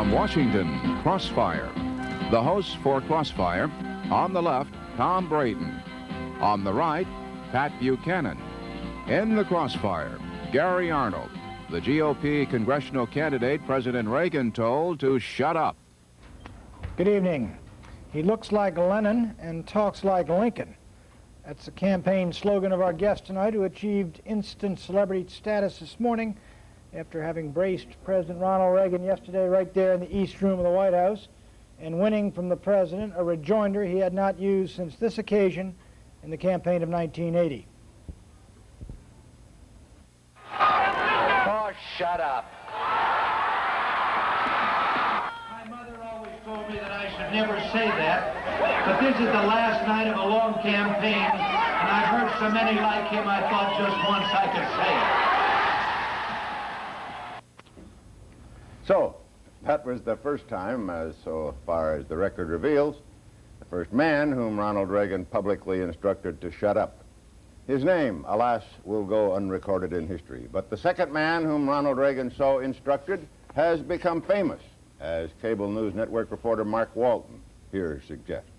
From Washington, Crossfire. The hosts for Crossfire, on the left, Tom Braden. On the right, Pat Buchanan. In the Crossfire, Gary Arnold, the GOP congressional candidate President Reagan told to shut up. Good evening. He looks like Lenin and talks like Lincoln. That's the campaign slogan of our guest tonight, who achieved instant celebrity status this morning after having braced President Ronald Reagan yesterday right there in the East Room of the White House and winning from the president a rejoinder he had not used since this occasion in the campaign of 1980. Oh, shut up. My mother always told me that I should never say that, but this is the last night of a long campaign, and I've heard so many like him, I thought just once I could say it. So, that was the first time, so far as the record reveals, the first man whom Ronald Reagan publicly instructed to shut up. His name, alas, will go unrecorded in history. But the second man whom Ronald Reagan so instructed has become famous, as cable news network reporter Mark Walton here suggests.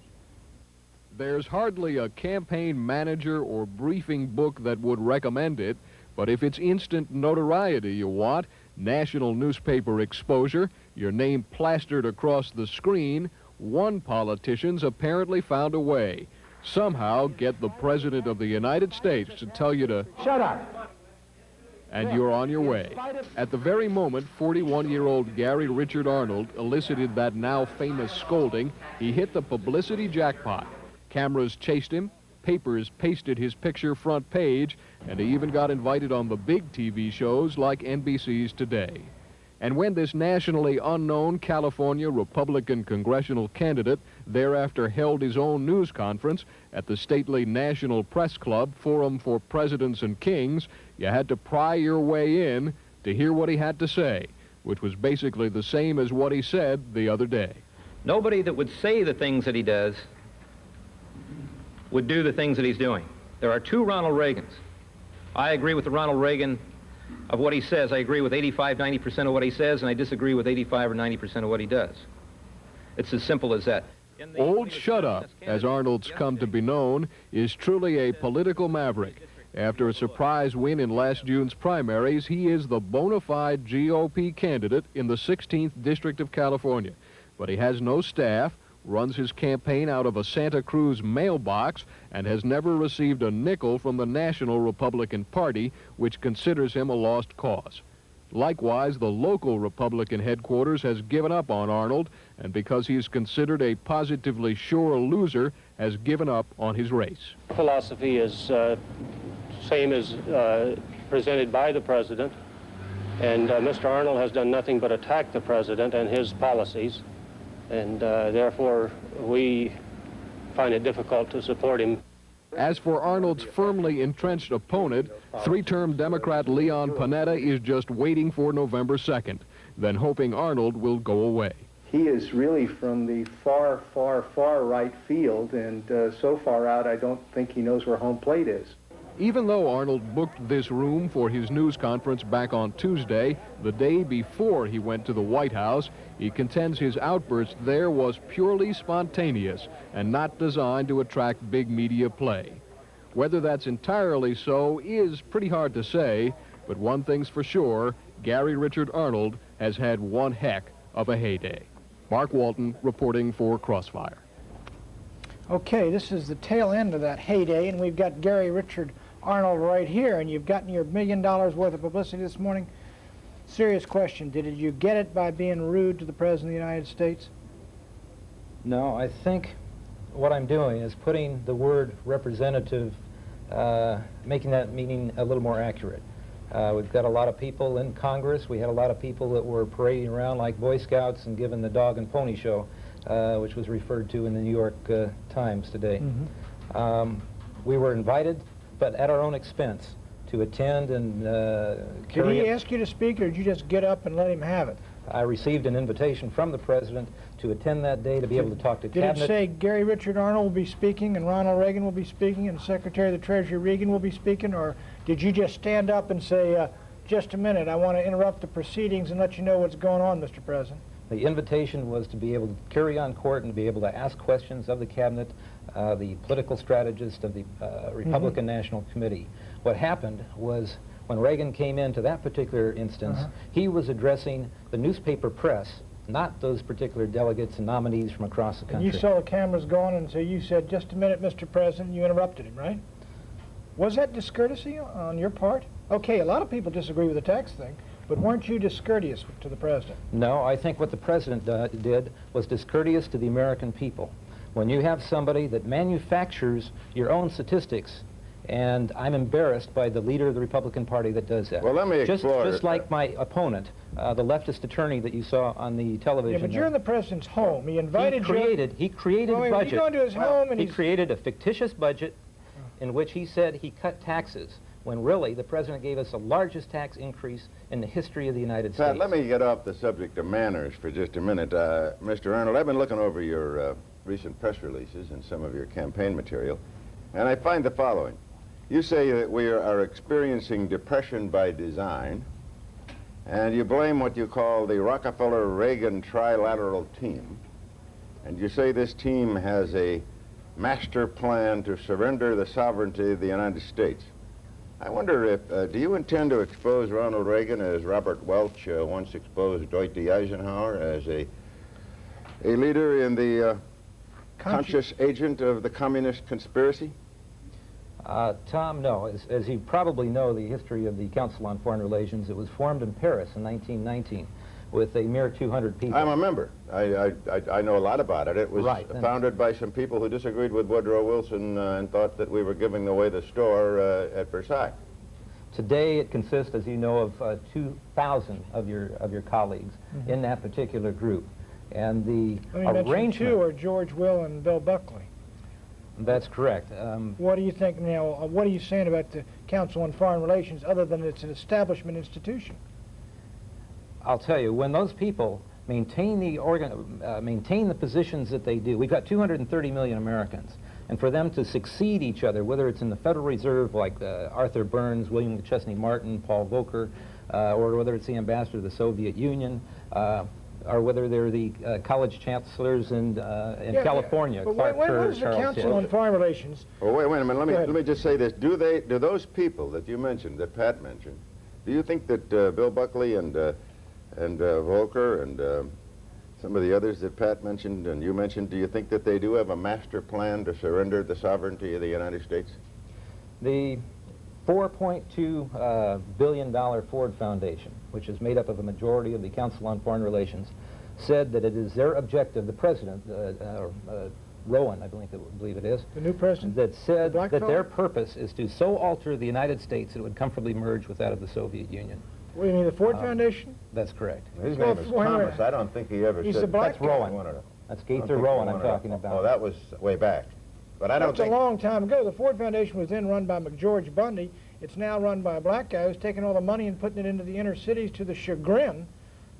There's hardly a campaign manager or briefing book that would recommend it, but if it's instant notoriety you want, national newspaper exposure, your name plastered across the screen, one politician's apparently found a way. Somehow get the President of the United States to tell you to shut up. And you're on your way. At the very moment 41-year-old Gary Richard Arnold elicited that now famous scolding, he hit the publicity jackpot. Cameras chased him, papers pasted his picture front page, and he even got invited on the big TV shows like NBC's Today. And when this nationally unknown California Republican congressional candidate thereafter held his own news conference at the stately National Press Club Forum for Presidents and Kings, you had to pry your way in to hear what he had to say, which was basically the same as what he said the other day. Nobody that would say the things that he does would do the things that he's doing. There are two Ronald Reagans. I agree with the Ronald Reagan of what he says. I agree with 85–90% of what he says, and I disagree with 85 or 90% of what he does. It's as simple as that. Old Shut Up, as Arnold's come to be known, is truly a political maverick. After a surprise win in last June's primaries, he is the bona fide GOP candidate in the 16th District of California. But he has no staff, runs his campaign out of a Santa Cruz mailbox, and has never received a nickel from the National Republican Party, which considers him a lost cause. Likewise, the local Republican headquarters has given up on Arnold, and because he is considered a positively sure loser, has given up on his race. Philosophy is same as presented by the president, and Mr. Arnold has done nothing but attack the president and his policies. And therefore, we find it difficult to support him. As for Arnold's firmly entrenched opponent, three-term Democrat Leon Panetta is just waiting for November 2nd, then hoping Arnold will go away. He is really from the far, far, far right field, and so far out, I don't think he knows where home plate is. Even though Arnold booked this room for his news conference back on Tuesday, the day before he went to the White House, he contends his outburst there was purely spontaneous and not designed to attract big media play. Whether that's entirely so is pretty hard to say, but one thing's for sure, Gary Richard Arnold has had one heck of a heyday. Mark Walton reporting for Crossfire. Okay, this is the tail end of that heyday, and we've got Gary Richard Arnold right here, and you've gotten your $1 million worth of publicity this morning. Serious question, did you get it by being rude to the President of the United States? No, I think what I'm doing is putting the word representative, making that meaning a little more accurate. We've got a lot of people in Congress. We had a lot of people that were parading around like Boy Scouts and giving the dog and pony show, which was referred to in the New York Times today. Mm-hmm. We were invited, but at our own expense, to attend and carry. Did he ask you to speak, or did you just get up and let him have it? I received an invitation from the President to attend that day to be able to talk to Cabinet. Did it say Gary Richard Arnold will be speaking, and Ronald Reagan will be speaking, and Secretary of the Treasury Reagan will be speaking, or did you just stand up and say, just a minute, I want to interrupt the proceedings and let you know what's going on, Mr. President? The invitation was to be able to carry on court and to be able to ask questions of the cabinet, the political strategist of the Republican National Committee. What happened was when Reagan came into that particular instance, he was addressing the newspaper press, not those particular delegates and nominees from across the country. And you saw the cameras going, and so you said, "Just a minute, Mr. President," you interrupted him, right? Was that discourtesy on your part? Okay, a lot of people disagree with the tax thing, but weren't you discourteous to the president? No, I think what the president did was discourteous to the American people. When you have somebody that manufactures your own statistics, and I'm embarrassed by the leader of the Republican Party that does that. Well, let me explore. Just like my opponent, the leftist attorney that you saw on the television. Yeah, but you're in the president's home. He invited He created a budget. You go into his home and he created a fictitious budget in which he said he cut taxes, when really the president gave us the largest tax increase in the history of the United States. Pat, let me get off the subject of manners for just a minute. Mr. Arnold, I've been looking over your recent press releases and some of your campaign material, and I find the following. You say that we are experiencing depression by design, and you blame what you call the Rockefeller-Reagan trilateral team, and you say this team has a master plan to surrender the sovereignty of the United States. I wonder if, do you intend to expose Ronald Reagan as Robert Welch once exposed Dwight D. Eisenhower as a leader in the conscious agent of the communist conspiracy? Tom, no. As you probably know, the history of the Council on Foreign Relations, it was formed in Paris in 1919 with a mere 200 people. I'm a member. I know a lot about it. It was founded by some people who disagreed with Woodrow Wilson and thought that we were giving away the store at Versailles. Today it consists, as you know, of 2,000 of your colleagues in that particular group. And the arrangement... Two are George Will and Bill Buckley. That's correct. What do you think now? What are you saying about the Council on Foreign Relations other than it's an establishment institution? I'll tell you, when those people maintain the positions that they do, we've got 230 million Americans, and for them to succeed each other, whether it's in the Federal Reserve like Arthur Burns, William McChesney Martin, Paul Volcker, or whether it's the ambassador of the Soviet Union, or whether they're the college chancellors in California. But what is the Council on Foreign Relations? Well, wait a minute. Let me just say this. Do those people that you mentioned, that Pat mentioned, do you think that Bill Buckley and Volcker and some of the others that Pat mentioned and you mentioned, do you think that they do have a master plan to surrender the sovereignty of the United States? The $4.2 billion Ford Foundation, which is made up of a majority of the Council on Foreign Relations, said that it is their objective, the president, Rowan, I believe it is, the new president, that said that their purpose is to so alter the United States that it would comfortably merge with that of the Soviet Union. What do you mean, the Ford Foundation? That's correct. His name is Thomas. I don't think he ever said... He's a black That's Rowan. That's Gaither Rowan I'm talking about. Oh, that was way back. But I don't think... That's a long time ago. The Ford Foundation was then run by McGeorge Bundy. It's now run by a black guy who's taking all the money and putting it into the inner cities to the chagrin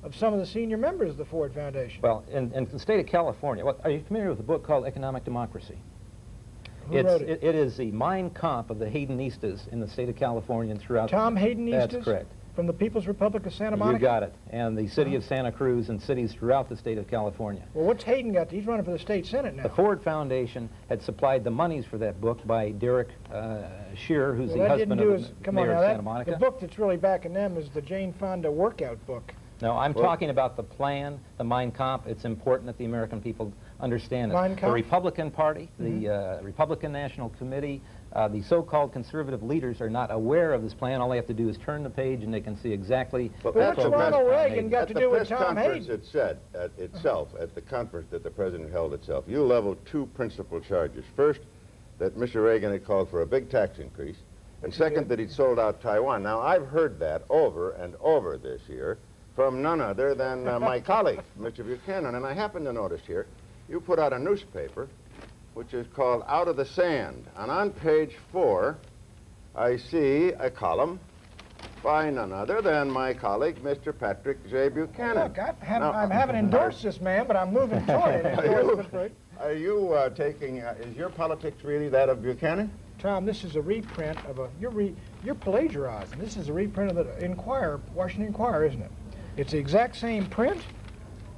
of some of the senior members of the Ford Foundation. Well, in the state of California, are you familiar with a book called Economic Democracy? Who wrote it? It is the Mein Kampf of the Haydenistas in the state of California and throughout... Tom Haydenistas? That's correct. From the People's Republic of Santa Monica? You got it. And the city of Santa Cruz and cities throughout the state of California. Well, what's Hayden got? He's running for the state senate now. The Ford Foundation had supplied the monies for that book by Derek Shearer, who's the husband of the mayor of Santa Monica. The book that's really backing them is the Jane Fonda workout book. No, I'm talking about the plan, the Mein Kampf. It's important that the American people understand it. The Republican Party, the Republican National Committee, the so-called conservative leaders are not aware of this plan. All they have to do is turn the page and they can see exactly... But what's Ronald Reagan got to do with Tom Hayden? At the press conference, it said itself, at the conference that the president held itself, you leveled two principal charges. First, that Mr. Reagan had called for a big tax increase, and second, that he'd sold out Taiwan. Now, I've heard that over and over this year from none other than my colleague, Mr. Buchanan, and I happen to notice here, you put out a newspaper which is called Out of the Sand. And on page 4, I see a column by none other than my colleague, Mr. Patrick J. Buchanan. Look, I haven't endorsed this man, but I'm moving toward it. Are you taking, is your politics really that of Buchanan? Tom, this is a reprint of a, you're plagiarizing. This is a reprint of the Inquirer, Washington Inquirer, isn't it? It's the exact same print.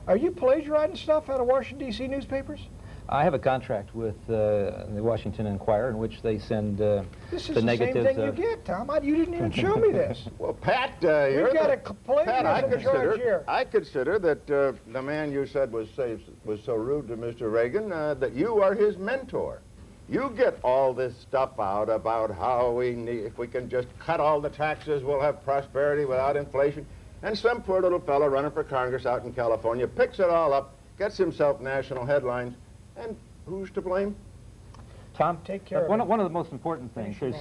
Are you plagiarizing stuff out of Washington, D.C. newspapers? I have a contract with the Washington Inquirer in which they send the negatives. This is the same thing you get, Tom. You didn't even show me this. Well, Pat, you're got a plagiarism charge here. I consider that the man you said was so rude to Mr. Reagan that you are his mentor. You get all this stuff out about how if we can just cut all the taxes, we'll have prosperity without inflation. And some poor little fellow running for Congress out in California picks it all up, gets himself national headlines, and who's to blame? Tom, take care of one of the most important things. There's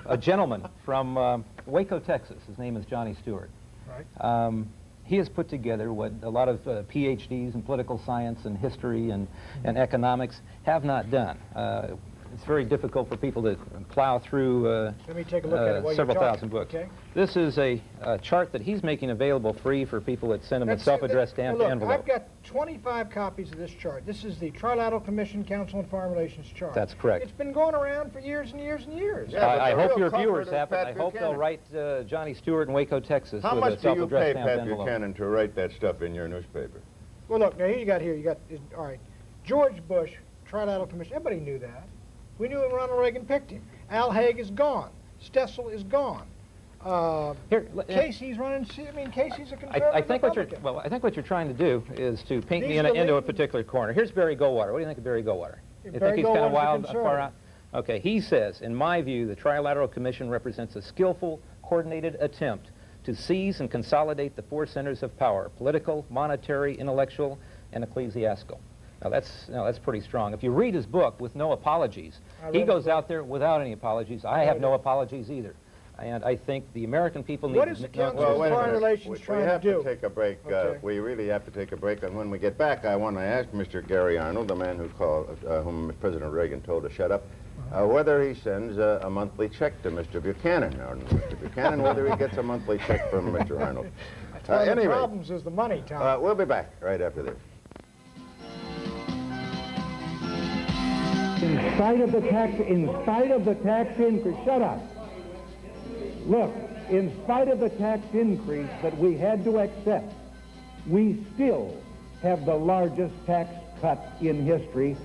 a gentleman from Waco, Texas. His name is Johnny Stewart. Right. He has put together what a lot of PhDs in political science and history and economics have not done. It's very difficult for people to plow through Let me take a look at it while several you're thousand books. Okay. This is a chart that he's making available free for people that send him a self-addressed stamped envelope. I've got 25 copies of this chart. This is the Trilateral Commission Council on Foreign Relations chart. That's correct. It's been going around for years and years and years. Yeah, I hope your real viewers comfort have it. is I Pat hope Buchanan. they'll write Johnny Stewart in Waco, Texas How with much a do you self-addressed pay stamped Pat envelope. Buchanan to write that stuff in your newspaper? Well, look, now here you got, all right, George Bush, Trilateral Commission, everybody knew that. We knew when Ronald Reagan picked him. Al Haig is gone. Stessel is gone. Casey's running, Casey's a conservative I think Republican. I think what you're trying to do is to paint me into a particular corner. Here's Barry Goldwater. What do you think of Barry Goldwater? You think he's kind of wild, far out? Okay, he says, in my view, the Trilateral Commission represents a skillful, coordinated attempt to seize and consolidate the four centers of power: political, monetary, intellectual, and ecclesiastical. Now that's pretty strong. If you read his book with no apologies, he goes out there without any apologies. I have no apologies either. And I think the American people need What is the Council on Foreign Relations trying to do? We have to take a break. Okay. We really have to take a break. And when we get back, I want to ask Mr. Gary Arnold, the man whom President Reagan told to shut up, whether he sends a monthly check to Mr. Buchanan, or Mr. Buchanan, whether he gets a monthly check from Mr. Arnold. One of the Anyway, problems is the money, Tom. we'll be back right after this. In spite of the tax increase, shut up. Look, in spite of the tax increase that we had to accept, we still have the largest tax cut in history.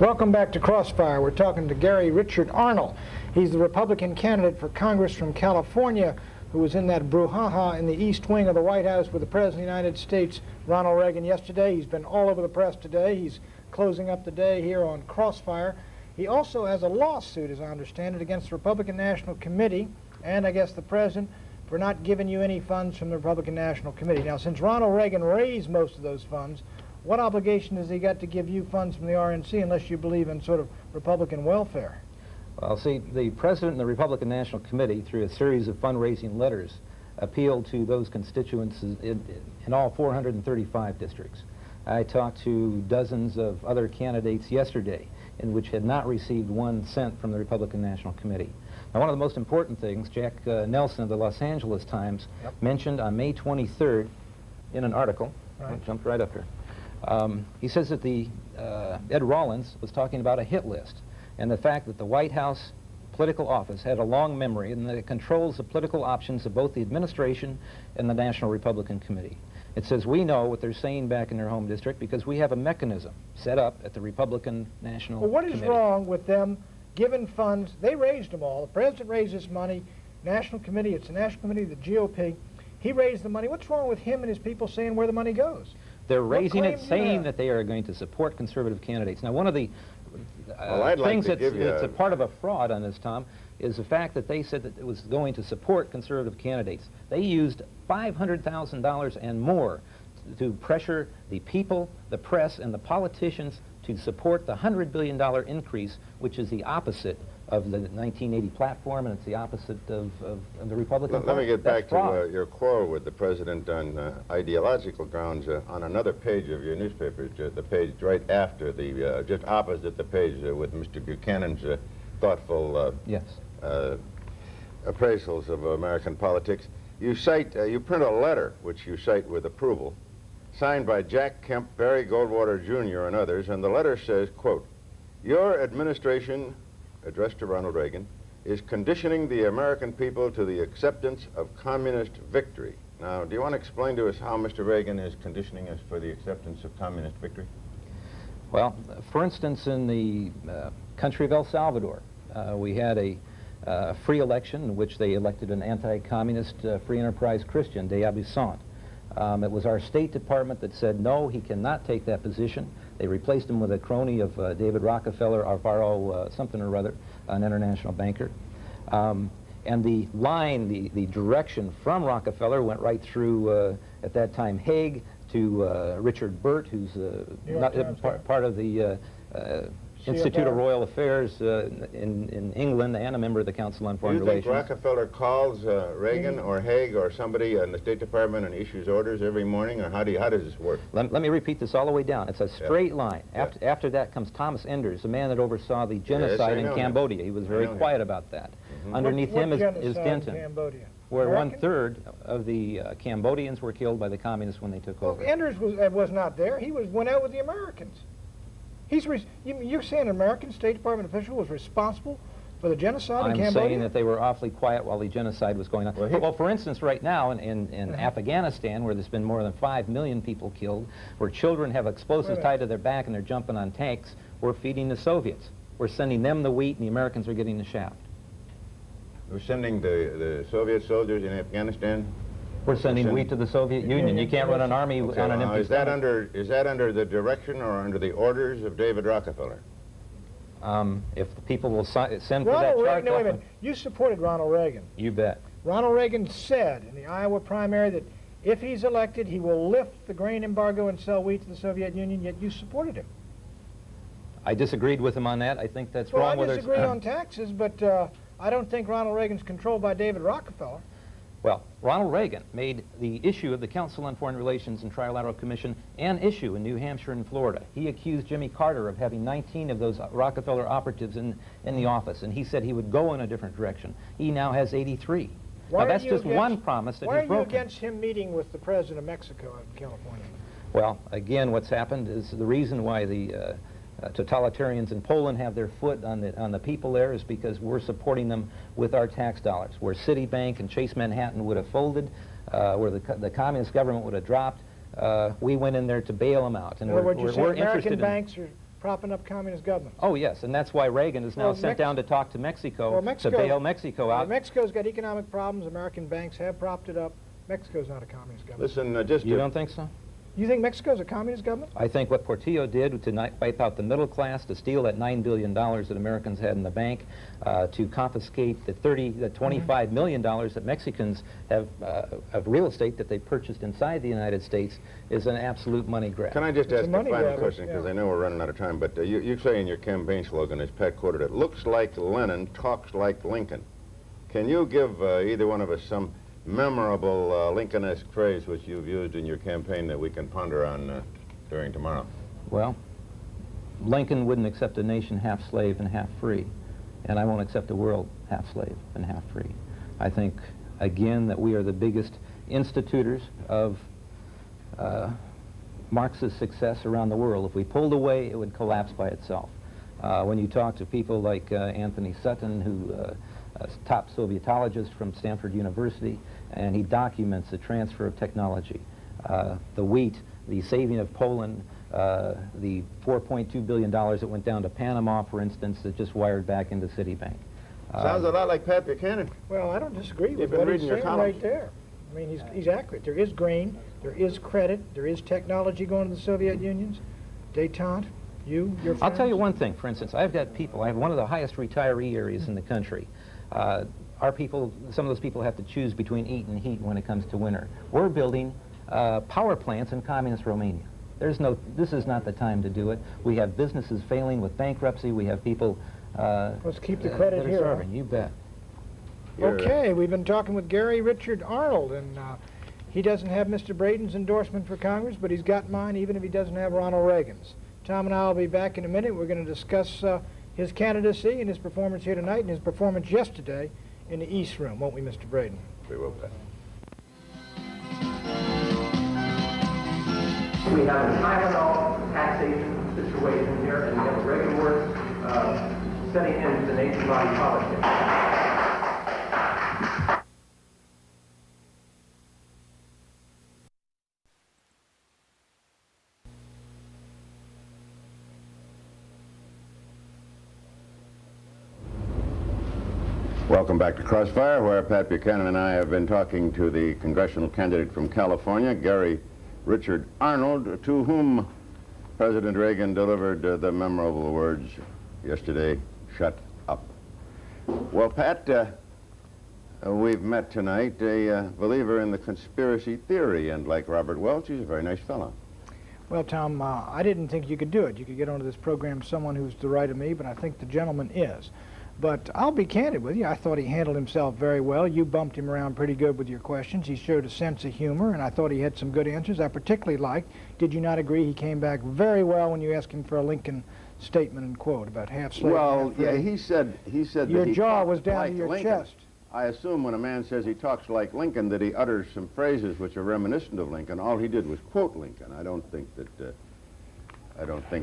Welcome back to Crossfire. We're talking to Gary Richard Arnold. He's the Republican candidate for Congress from California who was in that brouhaha in the East Wing of the White House with the President of the United States, Ronald Reagan, yesterday. He's been all over the press today. He's closing up the day here on Crossfire. He also has a lawsuit, as I understand it, against the Republican National Committee and, I guess, the President for not giving you any funds from the Republican National Committee. Now, since Ronald Reagan raised most of those funds, what obligation has he got to give you funds from the RNC unless you believe in sort of Republican welfare? Well, see, the President and the Republican National Committee, through a series of fundraising letters, appealed to those constituents in all 435 districts. I talked to dozens of other candidates yesterday in which had not received 1 cent from the Republican National Committee. Now, one of the most important things, Jack Nelson of the Los Angeles Times mentioned on May 23rd in an article, I jumped right up here, he says that Ed Rollins was talking about a hit list and the fact that the White House political office had a long memory and that it controls the political options of both the administration and the National Republican Committee. It says we know what they're saying back in their home district because we have a mechanism set up at the Republican National Committee. Well, what is wrong with them giving funds? They raised them all. The President raised this money. National Committee, it's the National Committee, the GOP. He raised the money. What's wrong with him and his people saying where the money goes? They're raising it, saying that they are going to support conservative candidates. Now, one of the Well, I'd like things to give you that's a part of a fraud on this, Tom, is the fact that they said that it was going to support conservative candidates. They used $500,000 and more to pressure the people, the press, and the politicians to support the $100 billion increase, which is the opposite of the 1980 platform, and it's the opposite of the Republican Party. Let me get back fraud. to your quarrel with the president on ideological grounds. On another page of your newspaper, the page right after the, just opposite the page with Mr. Buchanan's thoughtful yes. Appraisals of American politics, you cite, you print a letter, which you cite with approval, signed by Jack Kemp, Barry Goldwater Jr., and others, and the letter says, quote, "Your administration," addressed to Ronald Reagan, "is conditioning the American people to the acceptance of communist victory." Now, do you want to explain to us how Mr. Reagan is conditioning us for the acceptance of communist victory? Well, for instance, in the country of El Salvador, we had a free election in which they elected an anti-communist free enterprise Christian, de Abussant. It was our State Department that said, no, he cannot take that position. They replaced him with a crony of David Rockefeller, Alvaro something or other, an international banker. And the line, the direction from Rockefeller went right through, at that time, Hague, to Richard Burt, who's not part of the Institute of Royal Affairs in England and a member of the Council on Foreign Relations. Do you think Rockefeller calls Reagan or Haig or somebody in the State Department and issues orders every morning, or how does this work? Let me repeat this all the way down. It's a straight line. After that comes Thomas Enders, the man that oversaw the genocide in Cambodia. He was very quiet about that. Underneath him is Denton, where 1/3 of the Cambodians were killed by the communists when they took over. Enders was not there. He went out with the Americans. You're saying an American State Department official was responsible for the genocide in Cambodia? I'm saying that they were awfully quiet while the genocide was going on. Well, for instance, right now in Afghanistan, where there's been more than 5 million people killed, where children have explosives tied to their back and they're jumping on tanks, we're feeding the Soviets. We're sending them the wheat and the Americans are getting the shaft. We're sending the Soviet soldiers in Afghanistan? We're sending wheat to the Soviet Union. You can't run an army on an empty stomach. Is that under the direction or under the orders of David Rockefeller? If the people will send for that chart... No, wait a minute. You supported Ronald Reagan. You bet. Ronald Reagan said in the Iowa primary that if he's elected, he will lift the grain embargo and sell wheat to the Soviet Union, yet you supported him. I disagreed with him on that. I think that's wrong. Well, I disagree on taxes, but I don't think Ronald Reagan's controlled by David Rockefeller. Well, Ronald Reagan made the issue of the Council on Foreign Relations and Trilateral Commission an issue in New Hampshire and Florida. He accused Jimmy Carter of having 19 of those Rockefeller operatives in the office, and he said he would go in a different direction. He now has 83. Now, that's just one promise that he's broken. Why are you against him meeting with the President of Mexico out in California? Well, again, what's happened is the reason why the totalitarians in Poland have their foot on the people there is because we're supporting them with our tax dollars. Where Citibank and Chase Manhattan would have folded, where the communist government would have dropped, we went in there to bail them out. And we're interested American banks are propping up communist governments. Oh yes, and that's why Reagan is now sent down to talk to Mexico, to bail Mexico out. Mexico's got economic problems. American banks have propped it up. Mexico's not a communist government. Listen, you don't think so? You think Mexico's a communist government? I think what Portillo did to wipe out the middle class, to steal that $9 billion that Americans had in the bank, to confiscate the $25 million that Mexicans have of real estate that they purchased inside the United States is an absolute money grab. Can I just ask a final question, because I know we're running out of time, but you say in your campaign slogan, as Pat quoted it, looks like Lenin, talks like Lincoln. Can you give either one of us some memorable Lincoln-esque phrase which you've used in your campaign that we can ponder on during tomorrow? Well, Lincoln wouldn't accept a nation half slave and half free, and I won't accept a world half slave and half free. I think, again, that we are the biggest institutors of Marxist success around the world. If we pulled away, it would collapse by itself. When you talk to people like Anthony Sutton, who a top Sovietologist from Stanford University, and he documents the transfer of technology. The wheat, the saving of Poland, the $4.2 billion that went down to Panama, for instance, that just wired back into Citibank. Sounds a lot like Pat Buchanan. Well, I don't disagree with what he's saying right there. I mean, he's accurate. There is grain, there is credit, there is technology going to the Soviet Unions, détente. You, your friends? I'll tell you one thing, for instance. I've got people. I have one of the highest retiree areas in the country. Our people, some of those people have to choose between eat and heat when it comes to winter. We're building power plants in communist Romania. This is not the time to do it. We have businesses failing with bankruptcy. We have people let's keep the credit here. Serving. You bet. Okay, we've been talking with Gary Richard Arnold, and he doesn't have Mr. Braden's endorsement for Congress, but he's got mine even if he doesn't have Ronald Reagan's. Tom and I will be back in a minute. We're going to discuss his candidacy and his performance here tonight and his performance yesterday in the East Room, won't we, Mr. Braden? We will, Pat. We have a Tylenol taxation situation here, and we have a regular setting into the nation body politics. Welcome back to Crossfire, where Pat Buchanan and I have been talking to the congressional candidate from California, Gary Richard Arnold, to whom President Reagan delivered the memorable words yesterday, "Shut up." Well, Pat, we've met tonight a believer in the conspiracy theory, and like Robert Welch, he's a very nice fellow. Well, Tom, I didn't think you could do it. You could get onto this program someone who's the right of me, but I think the gentleman is. But I'll be candid with you. I thought he handled himself very well. You bumped him around pretty good with your questions. He showed a sense of humor, and I thought he had some good answers. I particularly liked, did you not agree, he came back very well when you asked him for a Lincoln statement and quote about half slave. Well, yeah, he said your that he jaw was down like to your Lincoln. chest. I assume when a man says he talks like Lincoln that he utters some phrases which are reminiscent of Lincoln. All he did was quote Lincoln. I don't think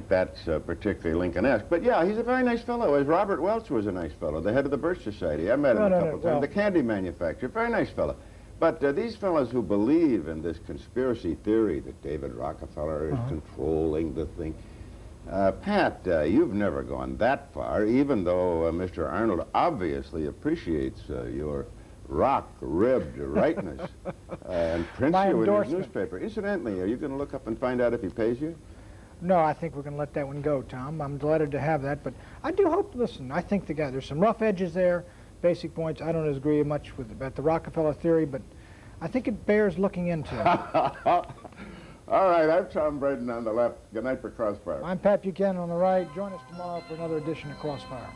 that's particularly Lincoln-esque. But yeah, he's a very nice fellow, as Robert Welch was a nice fellow, the head of the Birch Society. I met him a couple times. The candy manufacturer, very nice fellow. But these fellows who believe in this conspiracy theory that David Rockefeller is controlling the thing, Pat, you've never gone that far, even though Mr. Arnold obviously appreciates your rock-ribbed rightness and prints you in his newspaper. Incidentally, are you going to look up and find out if he pays you? No, I think we're going to let that one go, Tom. I'm delighted to have that, but I do hope, listen, I think there's some rough edges there, basic points. I don't agree much with about the Rockefeller theory, but I think it bears looking into. All right, I'm Tom Braden on the left. Good night for Crossfire. I'm Pat Buchanan on the right. Join us tomorrow for another edition of Crossfire.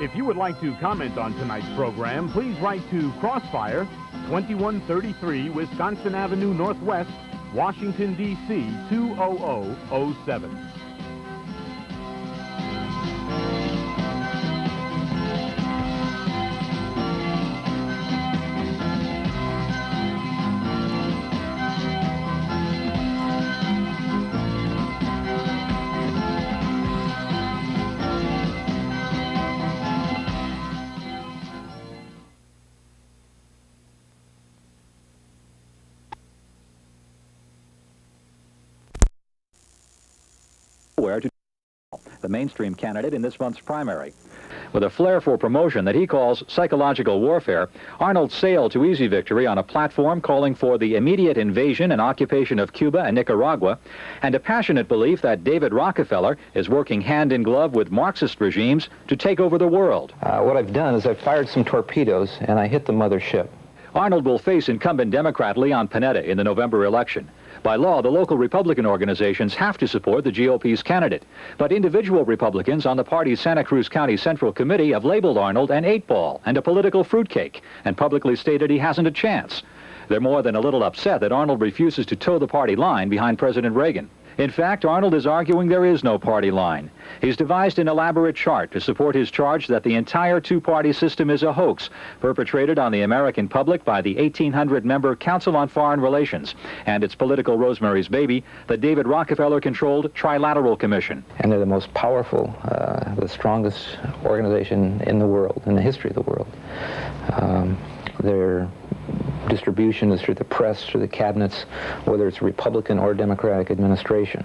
If you would like to comment on tonight's program, please write to Crossfire, 2133 Wisconsin Avenue Northwest, Washington, D.C. 20007. The mainstream candidate in this month's primary. With a flair for promotion that he calls psychological warfare, Arnold sailed to easy victory on a platform calling for the immediate invasion and occupation of Cuba and Nicaragua, and a passionate belief that David Rockefeller is working hand in glove with Marxist regimes to take over the world. What I've done is I've fired some torpedoes, and I hit the mothership. Arnold will face incumbent Democrat Leon Panetta in the November election. By law, the local Republican organizations have to support the GOP's candidate. But individual Republicans on the party's Santa Cruz County Central Committee have labeled Arnold an 8-ball and a political fruitcake, and publicly stated he hasn't a chance. They're more than a little upset that Arnold refuses to toe the party line behind President Reagan. In fact, Arnold is arguing there is no party line. He's devised an elaborate chart to support his charge that the entire two-party system is a hoax, perpetrated on the American public by the 1,800-member Council on Foreign Relations and its political Rosemary's Baby, the David Rockefeller-controlled Trilateral Commission. And they're the most powerful, the strongest organization in the world, in the history of the world. They're distribution is through the press, through the cabinets, whether it's Republican or Democratic administration.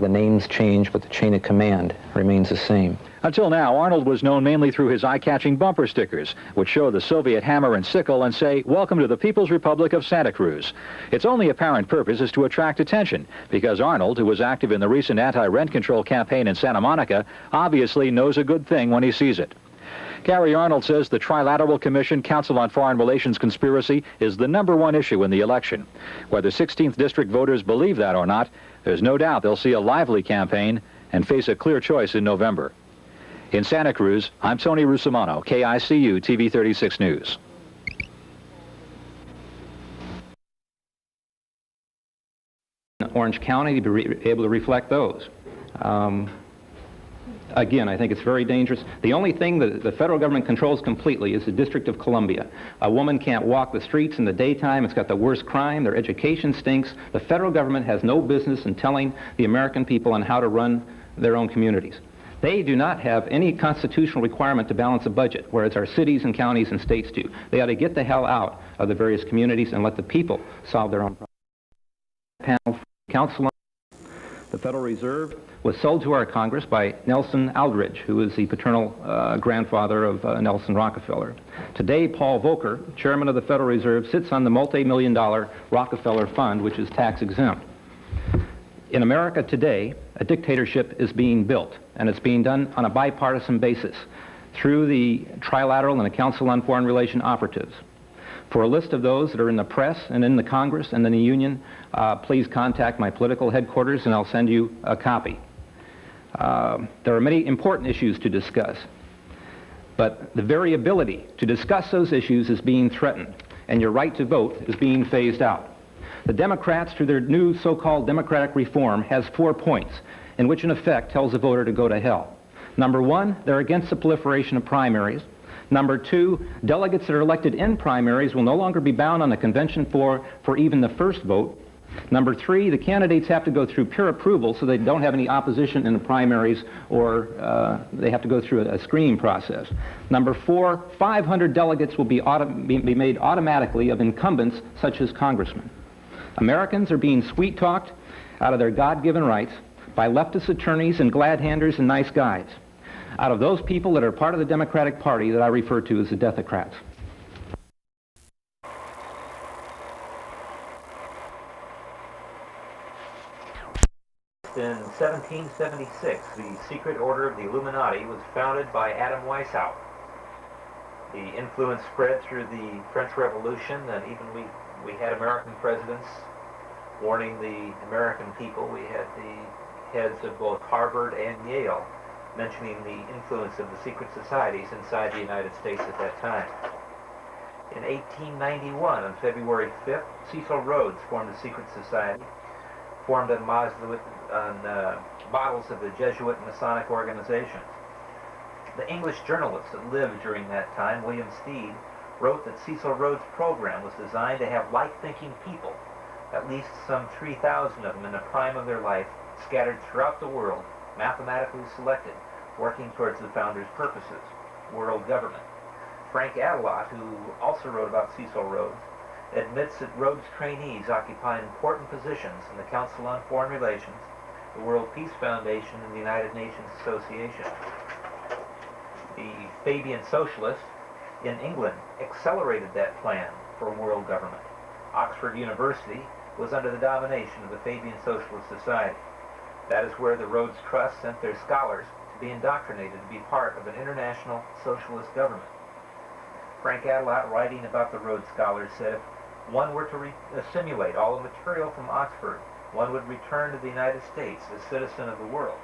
The names change, but the chain of command remains the same. Until now, Arnold was known mainly through his eye-catching bumper stickers, which show the Soviet hammer and sickle and say, "Welcome to the People's Republic of Santa Cruz." Its only apparent purpose is to attract attention, because Arnold, who was active in the recent anti-rent control campaign in Santa Monica, obviously knows a good thing when he sees it. Gary Arnold says the Trilateral Commission Council on Foreign Relations conspiracy is the #1 issue in the election. Whether 16th District voters believe that or not, there's no doubt they'll see a lively campaign and face a clear choice in November. In Santa Cruz, I'm Tony Russomanno, KICU TV 36 News. Orange County to be able to reflect those. Again, I think it's very dangerous. The only thing that the federal government controls completely is the District of Columbia. A woman can't walk the streets in the daytime. It's got the worst crime. Their education stinks. The federal government has no business in telling the American people on how to run their own communities. They do not have any constitutional requirement to balance a budget, whereas our cities and counties and states do. They ought to get the hell out of the various communities and let the people solve their own problems. Panel Council on the Federal Reserve was sold to our Congress by Nelson Aldrich, who is the paternal grandfather of Nelson Rockefeller. Today, Paul Volcker, chairman of the Federal Reserve, sits on the multi-million-dollar Rockefeller Fund, which is tax-exempt. In America today, a dictatorship is being built, and it's being done on a bipartisan basis through the Trilateral and the Council on Foreign Relations operatives. For a list of those that are in the press and in the Congress and in the Union, please contact my political headquarters and I'll send you a copy. There are many important issues to discuss, but the very ability to discuss those issues is being threatened, and your right to vote is being phased out. The Democrats, through their new so-called democratic reform, has 4 points, in which in effect tells the voter to go to hell. Number 1, they're against the proliferation of primaries. Number 2, delegates that are elected in primaries will no longer be bound on the convention floor for even the first vote. Number 3, the candidates have to go through peer approval so they don't have any opposition in the primaries, or they have to go through a screening process. Number 4, 500 delegates will be made automatically of incumbents such as congressmen. Americans are being sweet-talked out of their God-given rights by leftist attorneys and glad-handers and nice guys, out of those people that are part of the Democratic Party that I refer to as the Deathocrats. In 1776, the Secret Order of the Illuminati was founded by Adam Weishaupt. The influence spread through the French Revolution, and even we had American presidents warning the American people. We had the heads of both Harvard and Yale mentioning the influence of the secret societies inside the United States at that time. In 1891, on February 5th, Cecil Rhodes formed a secret society, formed on models of the Jesuit and Masonic organizations. The English journalist that lived during that time, William Stead, wrote that Cecil Rhodes' program was designed to have like-thinking people, at least some 3,000 of them in the prime of their life, scattered throughout the world, mathematically selected, working towards the founder's purposes, world government. Frank Adelot, who also wrote about Cecil Rhodes, admits that Rhodes trainees occupy important positions in the Council on Foreign Relations, the World Peace Foundation, and the United Nations Association. The Fabian Socialists in England accelerated that plan for world government. Oxford University was under the domination of the Fabian Socialist Society. That is where the Rhodes Trust sent their scholars to be indoctrinated to be part of an international socialist government. Frank Adelot, writing about the Rhodes Scholars, said if one were to assimilate all the material from Oxford, one would return to the United States as citizen of the world.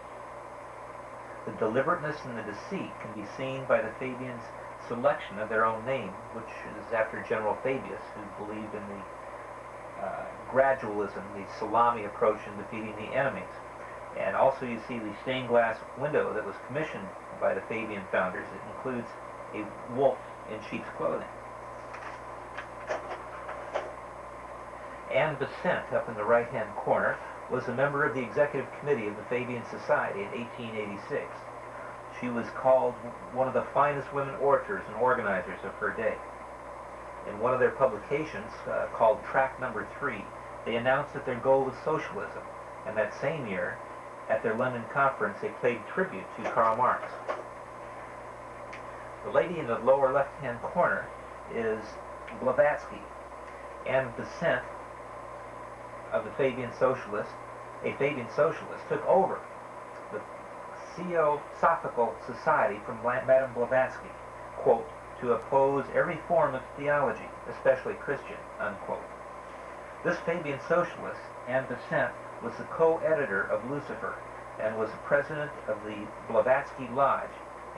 The deliberateness and the deceit can be seen by the Fabians' selection of their own name, which is after General Fabius, who believed in the gradualism, the salami approach in defeating the enemies. And also you see the stained glass window that was commissioned by the Fabian founders. It includes a wolf in sheep's clothing. Anne Besant, up in the right-hand corner, was a member of the executive committee of the Fabian Society in 1886. She was called one of the finest women orators and organizers of her day. In one of their publications called Track Number 3, they announced that their goal was socialism, and that same year, at their London conference, they paid tribute to Karl Marx. The lady in the lower left-hand corner is Blavatsky, and descent of the Fabian socialist, a Fabian socialist, took over the Theosophical Society from Madame Blavatsky, quote, to oppose every form of theology, especially Christian, unquote. This Fabian socialist and dissent was the co-editor of Lucifer and was the president of the Blavatsky Lodge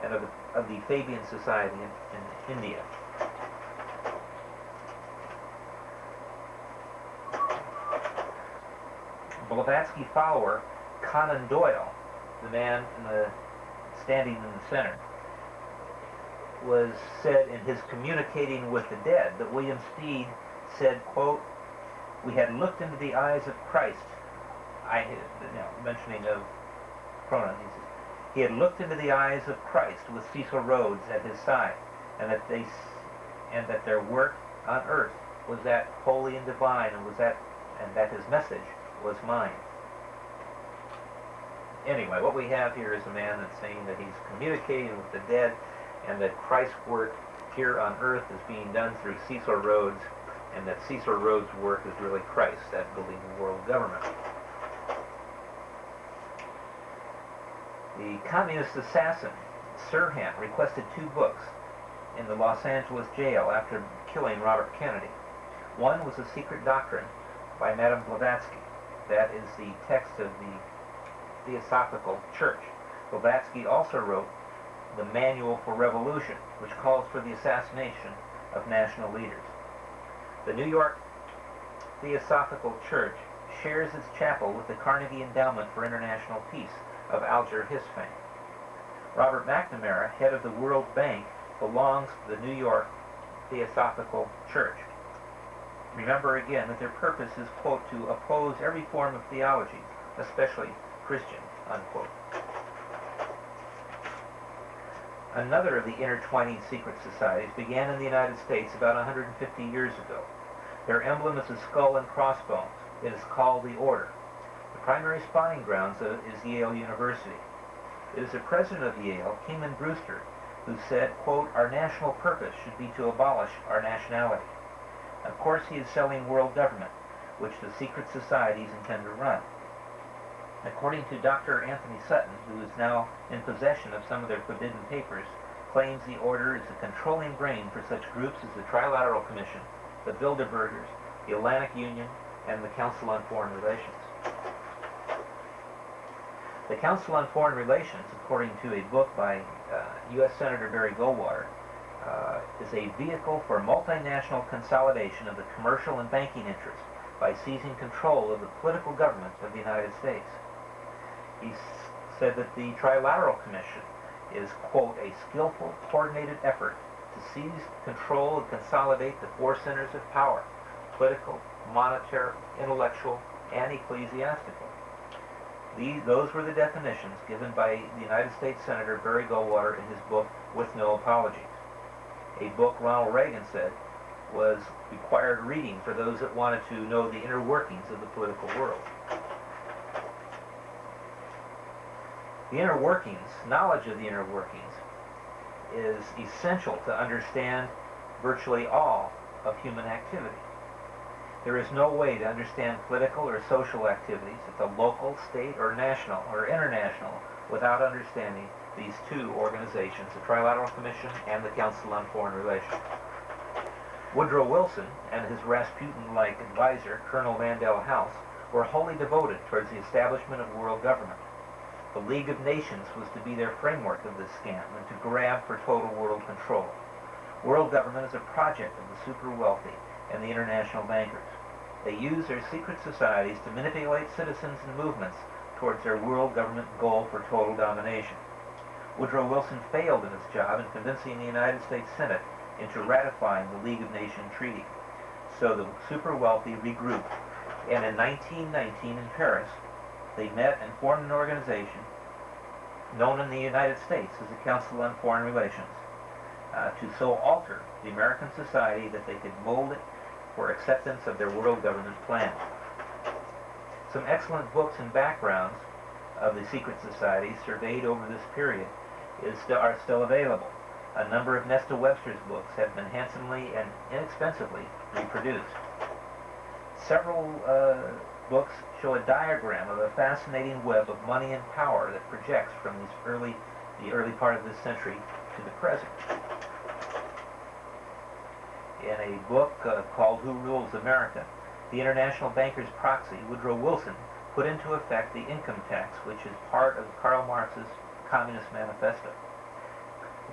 and of the Fabian Society in India. Blavatsky follower Conan Doyle, the man standing in the center, was said in his Communicating with the Dead that William Stead said, quote, "We had looked into the eyes of Christ." Mentioning of Cronin, he says, he had looked into the eyes of Christ with Cecil Rhodes at his side, and that their work on earth was that holy and divine, and that his message was mine. Anyway, what we have here is a man that's saying that he's communicating with the dead, and that Christ's work here on earth is being done through Cecil Rhodes, and that Cecil Rhodes' work is really Christ, that building the world government. The communist assassin, Sirhan, requested 2 books in the Los Angeles jail after killing Robert Kennedy. One was A Secret Doctrine by Madame Blavatsky. That is the text of the Theosophical Church. Blavatsky also wrote The Manual for Revolution, which calls for the assassination of national leaders. The New York Theosophical Church shares its chapel with the Carnegie Endowment for International Peace of Alger Hiss fame. Robert McNamara, head of the World Bank, belongs to the New York Theosophical Church. Remember again that their purpose is, quote, to oppose every form of theology, especially Christian, unquote. Another of the intertwining secret societies began in the United States about 150 years ago. Their emblem is a skull and crossbones. It is called the Order. The primary spawning grounds is Yale University. It is the president of Yale, Kingman Brewster, who said, quote, "Our national purpose should be to abolish our nationality." Of course, he is selling world government, which the secret societies intend to run. According to Dr. Anthony Sutton, who is now in possession of some of their forbidden papers, claims the Order is the controlling brain for such groups as the Trilateral Commission, the Bilderbergers, the Atlantic Union, and the Council on Foreign Relations. The Council on Foreign Relations, according to a book by U.S. Senator Barry Goldwater, is a vehicle for multinational consolidation of the commercial and banking interests by seizing control of the political government of the United States. He said that the Trilateral Commission is, quote, "a skillful, coordinated effort to seize control and consolidate the 4 centers of power, political, monetary, intellectual, and ecclesiastical." Those were the definitions given by the United States Senator Barry Goldwater in his book, With No Apologies. A book Ronald Reagan said was required reading for those that wanted to know the inner workings of the political world. The inner workings, knowledge of the inner workings, is essential to understand virtually all of human activity. There is no way to understand political or social activities at the local, state, or national, or international without understanding these 2 organizations, the Trilateral Commission and the Council on Foreign Relations. Woodrow Wilson and his Rasputin-like advisor, Colonel Mandel House, were wholly devoted towards the establishment of world government. The League of Nations was to be their framework of this scam and to grab for total world control. World government is a project of the super wealthy and the international bankers. They use their secret societies to manipulate citizens and movements towards their world government goal for total domination. Woodrow Wilson failed in his job in convincing the United States Senate into ratifying the League of Nations Treaty. So the super wealthy regrouped, and in 1919 in Paris, they met and formed an organization known in the United States as the Council on Foreign Relations. to so alter the American society that they could mold it for acceptance of their world government plan. Some excellent books and backgrounds of the secret societies surveyed over this period are still available. A number of Nesta Webster's books have been handsomely and inexpensively reproduced. Several books show a diagram of a fascinating web of money and power that projects from the early part of this century to the present. In a book called Who Rules America, the international banker's proxy, Woodrow Wilson, put into effect the income tax, which is part of Karl Marx's Communist Manifesto.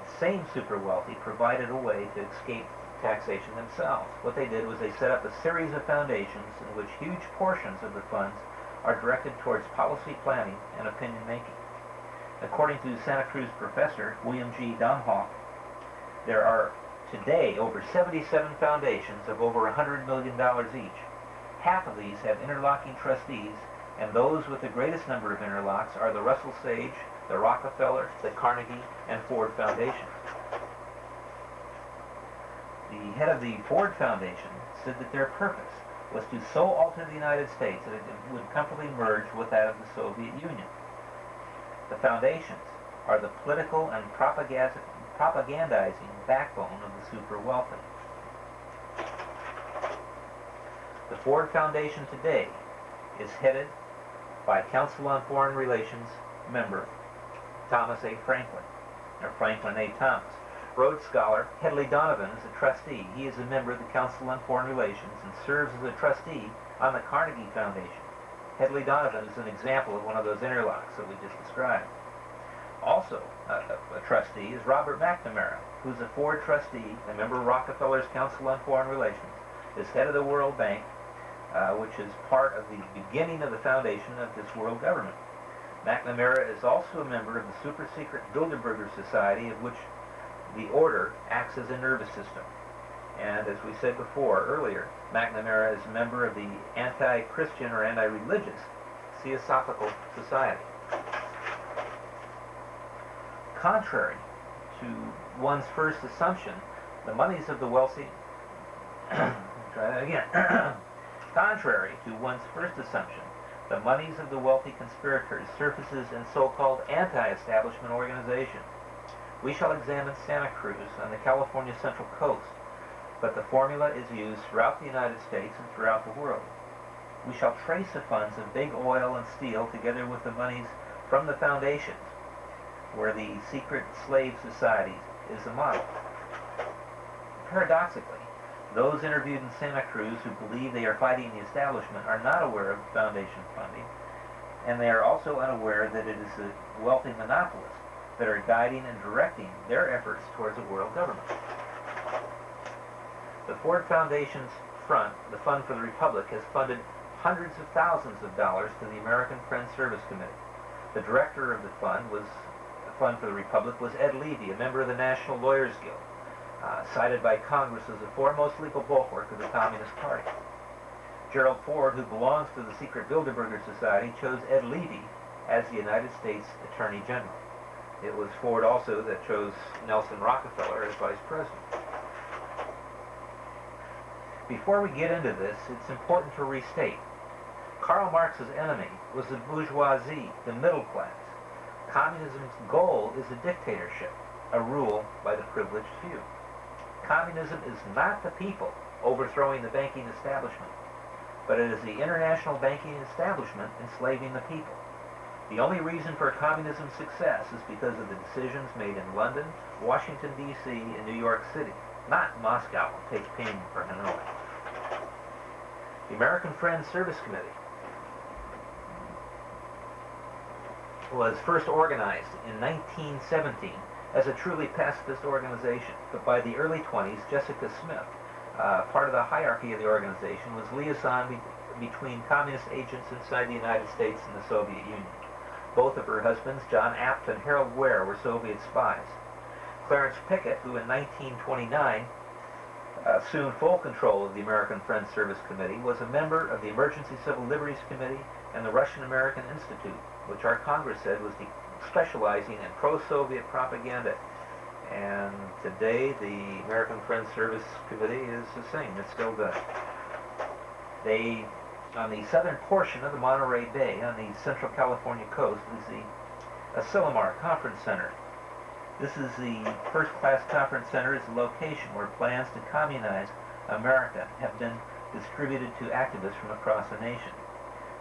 The same super wealthy provided a way to escape taxation themselves. What they did was they set up a series of foundations in which huge portions of the funds are directed towards policy planning and opinion making. According to Santa Cruz professor William G. Domhoff, there are today over 77 foundations of over $100 million each. Half of these have interlocking trustees, and those with the greatest number of interlocks are the Russell Sage, the Rockefeller, the Carnegie, and Ford Foundations. The head of the Ford Foundation said that their purpose was to so alter the United States that it would comfortably merge with that of the Soviet Union. The foundations are the political and propagandizing backbone of the super wealthy. The Ford Foundation today is headed by Council on Foreign Relations member Thomas A. Franklin, or Franklin A. Thomas. Rhodes Scholar Hedley Donovan is a trustee. He is a member of the Council on Foreign Relations and serves as a trustee on the Carnegie Foundation. Hedley Donovan is an example of one of those interlocks that we just described. Also, a trustee is Robert McNamara, who's a Ford trustee, a member of Rockefeller's Council on Foreign Relations, is head of the World Bank, which is part of the beginning of the foundation of this world government. McNamara is also a member of the super-secret Bilderberger Society, of which the order acts as a nervous system. And as we said before, earlier, McNamara is a member of the anti-Christian or anti-religious Theosophical Society. Contrary to one's first assumption, the monies of the wealthy... try that again. Contrary to one's first assumption, the monies of the wealthy conspirators surfaces in so-called anti-establishment organizations. We shall examine Santa Cruz on the California Central Coast, but the formula is used throughout the United States and throughout the world. We shall trace the funds of big oil and steel together with the monies from the foundations, where the secret slave society is the model. Paradoxically, those interviewed in Santa Cruz who believe they are fighting the establishment are not aware of foundation funding, and they are also unaware that it is the wealthy monopolists that are guiding and directing their efforts towards a world government. The Ford Foundation's front, the Fund for the Republic, has funded hundreds of thousands of dollars to the American Friends Service Committee. The director of the Fund for the Republic was Ed Levy, a member of the National Lawyers Guild, cited by Congress as the foremost legal bulwark of the Communist Party. Gerald Ford, who belongs to the secret Bilderberger Society, chose Ed Levy as the United States Attorney General. It was Ford also that chose Nelson Rockefeller as vice president. Before we get into this, it's important to restate. Karl Marx's enemy was the bourgeoisie, the middle class. Communism's goal is a dictatorship, a rule by the privileged few. Communism is not the people overthrowing the banking establishment, but it is the international banking establishment enslaving the people. The only reason for communism's success is because of the decisions made in London, Washington, D.C., and New York City, not Moscow, Peking, or Hanoi. The American Friends Service Committee was first organized in 1917 as a truly pacifist organization, but by the early 20s, Jessica Smith, part of the hierarchy of the organization, was liaison between communist agents inside the United States and the Soviet Union. Both of her husbands, John Apt and Harold Ware, were Soviet spies. Clarence Pickett, who in 1929 assumed full control of the American Friends Service Committee, was a member of the Emergency Civil Liberties Committee and the Russian-American Institute, which our Congress said was specializing in pro-Soviet propaganda And today, the American Friends Service Committee is the same. It still does. They, on the southern portion of the Monterey Bay, on the Central California coast, is the Asilomar Conference Center. This is the first-class conference center. It's a location where plans to communize America have been distributed to activists from across the nation.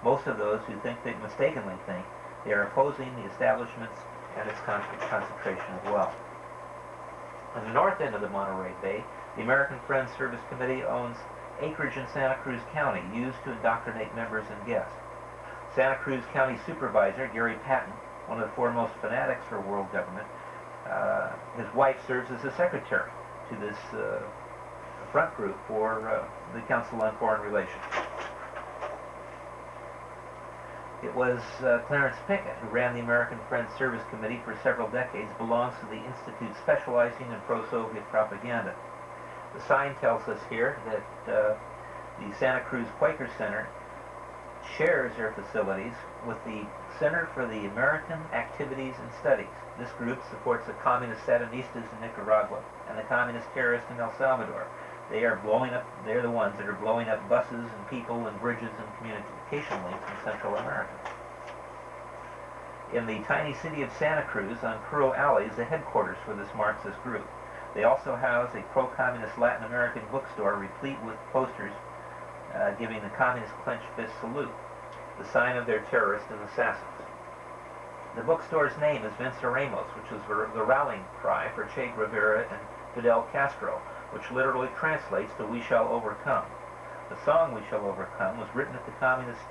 Most of those who mistakenly think they are opposing the establishments and its concentration as well. On the north end of the Monterey Bay, the American Friends Service Committee owns acreage in Santa Cruz County used to indoctrinate members and guests. Santa Cruz County Supervisor Gary Patton, one of the foremost fanatics for world government, his wife serves as the secretary to this front group for the Council on Foreign Relations. It was Clarence Pickett, who ran the American Friends Service Committee for several decades, belongs to the institute specializing in pro-Soviet propaganda. The sign tells us here that the Santa Cruz Quaker Center shares their facilities with the Center for the American Activities and Studies. This group supports the communist Sandinistas in Nicaragua and the communist terrorists in El Salvador. They're the ones that are blowing up buses and people and bridges and communication links in Central America. In the tiny city of Santa Cruz on Curro Alley is the headquarters for this Marxist group. They also house a pro-communist Latin American bookstore replete with posters giving the communist clenched fist salute, the sign of their terrorists and assassins. The bookstore's name is Venceremos, which is the rallying cry for Che Guevara and Fidel Castro, which literally translates to "We Shall Overcome." The song "We Shall Overcome" was written at the Communist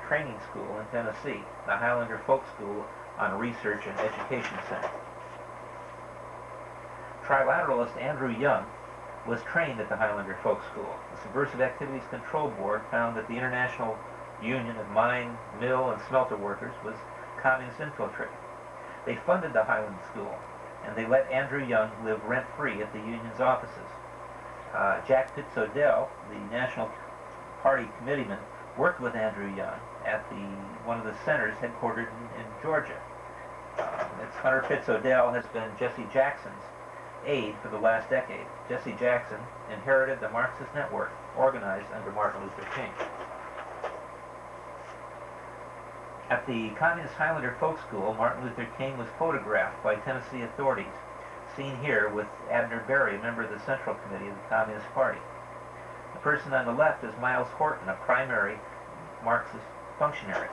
Training School in Tennessee, the Highlander Folk School on Research and Education Center. Trilateralist Andrew Young was trained at the Highlander Folk School. The Subversive Activities Control Board found that the International Union of Mine, Mill, and Smelter Workers was communist infiltrated. They funded the Highland School, and they let Andrew Young live rent-free at the union's offices. Jack Pitts Odell, the National Party committeeman, worked with Andrew Young at one of the centers headquartered in Georgia. Hunter Pitts Odell has been Jesse Jackson's aide for the last decade. Jesse Jackson inherited the Marxist network organized under Martin Luther King. At the Communist Highlander Folk School, Martin Luther King was photographed by Tennessee authorities, seen here with Abner Berry, a member of the Central Committee of the Communist Party. The person on the left is Miles Horton, a primary Marxist functionary.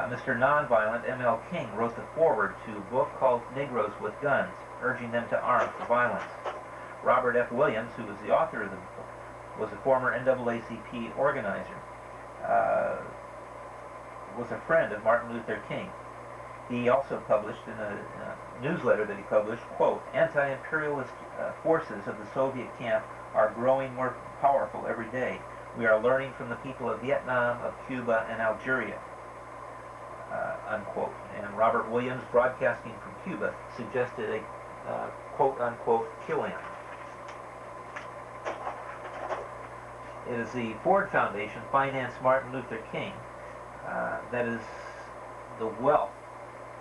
Mr. Nonviolent M.L. King wrote the foreword to a book called Negroes with Guns, urging them to arm for violence. Robert F. Williams, who was the author of the book, was a former NAACP organizer, was a friend of Martin Luther King. He also published in a newsletter that he published, quote, "Anti-imperialist forces of the Soviet camp are growing more powerful every day. We are learning from the people of Vietnam, of Cuba, and Algeria," unquote. And Robert Williams, broadcasting from Cuba, suggested a quote-unquote kill-in. It is the Ford Foundation financed Martin Luther King. That is the wealth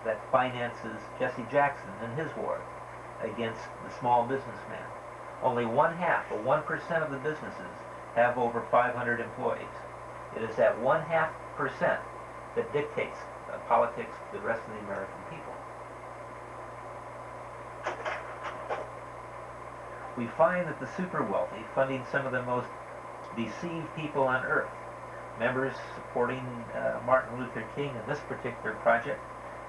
that finances Jesse Jackson and his war against the small businessman. Only 1% of the businesses have over 500 employees. It is that 0.5% that dictates politics to the rest of the American people. We find that the super wealthy funding some of the most deceived people on earth. Members supporting Martin Luther King in this particular project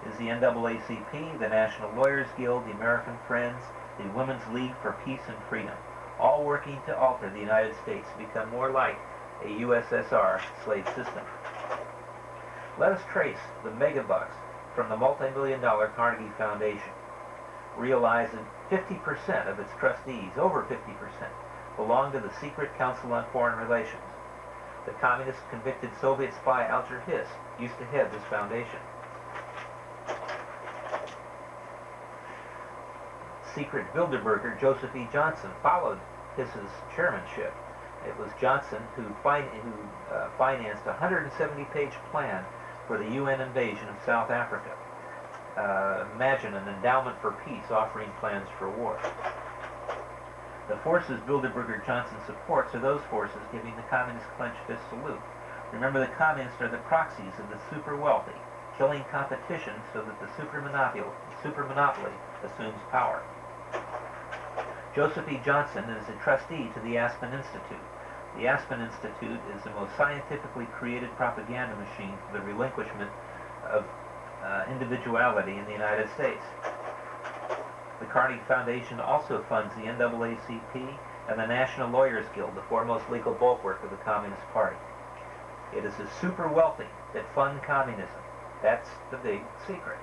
is the NAACP, the National Lawyers Guild, the American Friends, the Women's League for Peace and Freedom, all working to alter the United States to become more like a USSR slave system. Let us trace the megabucks from the multi-million-dollar Carnegie Foundation. Realize that 50% of its trustees, over 50%, belong to the secret Council on Foreign Relations. The communist convicted Soviet spy Alger Hiss used to head this foundation. Secret Bilderberger Joseph E. Johnson followed Hiss's chairmanship. It was Johnson who financed a 170-page plan for the UN invasion of South Africa. imagine an endowment for peace offering plans for war. The forces Bilderberger Johnson supports are those forces giving the communists clenched fist salute. Remember, the communists are the proxies of the super wealthy, killing competition so that the super monopoly assumes power. Joseph E. Johnson is a trustee to the Aspen Institute. The Aspen Institute is the most scientifically created propaganda machine for the relinquishment of individuality in the United States. The Carnegie Foundation also funds the NAACP and the National Lawyers Guild, the foremost legal bulwark of the Communist Party. It is the super wealthy that fund communism. That's the big secret.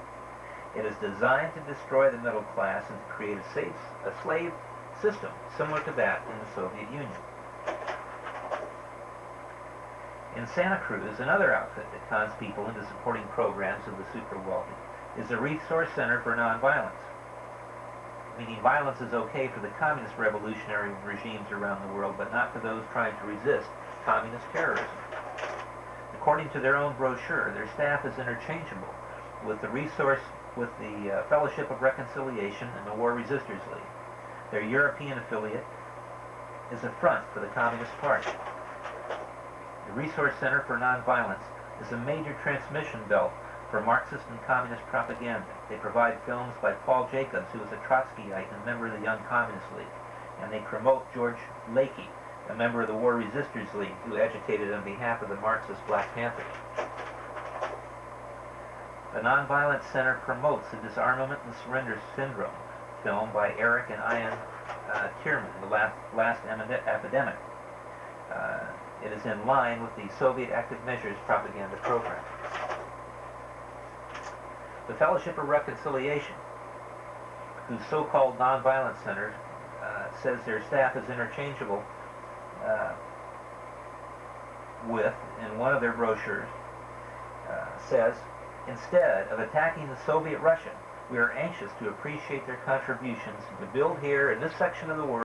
It is designed to destroy the middle class and to create a slave system similar to that in the Soviet Union. In Santa Cruz, another outfit that cons people into supporting programs of the super wealthy is the Resource Center for Nonviolence, meaning violence is okay for the communist revolutionary regimes around the world, but not for those trying to resist communist terrorism. According to their own brochure, their staff is interchangeable with the Fellowship of Reconciliation and the War Resisters League. Their European affiliate is a front for the Communist Party. The Resource Center for Nonviolence is a major transmission belt for Marxist and communist propaganda. They provide films by Paul Jacobs, who was a Trotskyite and a member of the Young Communist League, and they promote George Lakey, a member of the War Resisters League, who agitated on behalf of the Marxist Black Panthers. The Nonviolence Center promotes the Disarmament and Surrender Syndrome film by Eric and Ian Tierman, The Last Epidemic. It is in line with the Soviet Active Measures propaganda program. The Fellowship of Reconciliation, whose so-called nonviolence center says their staff is interchangeable with, in one of their brochures, says, instead of attacking the Soviet Russia, we are anxious to appreciate their contributions to build here in this section of the world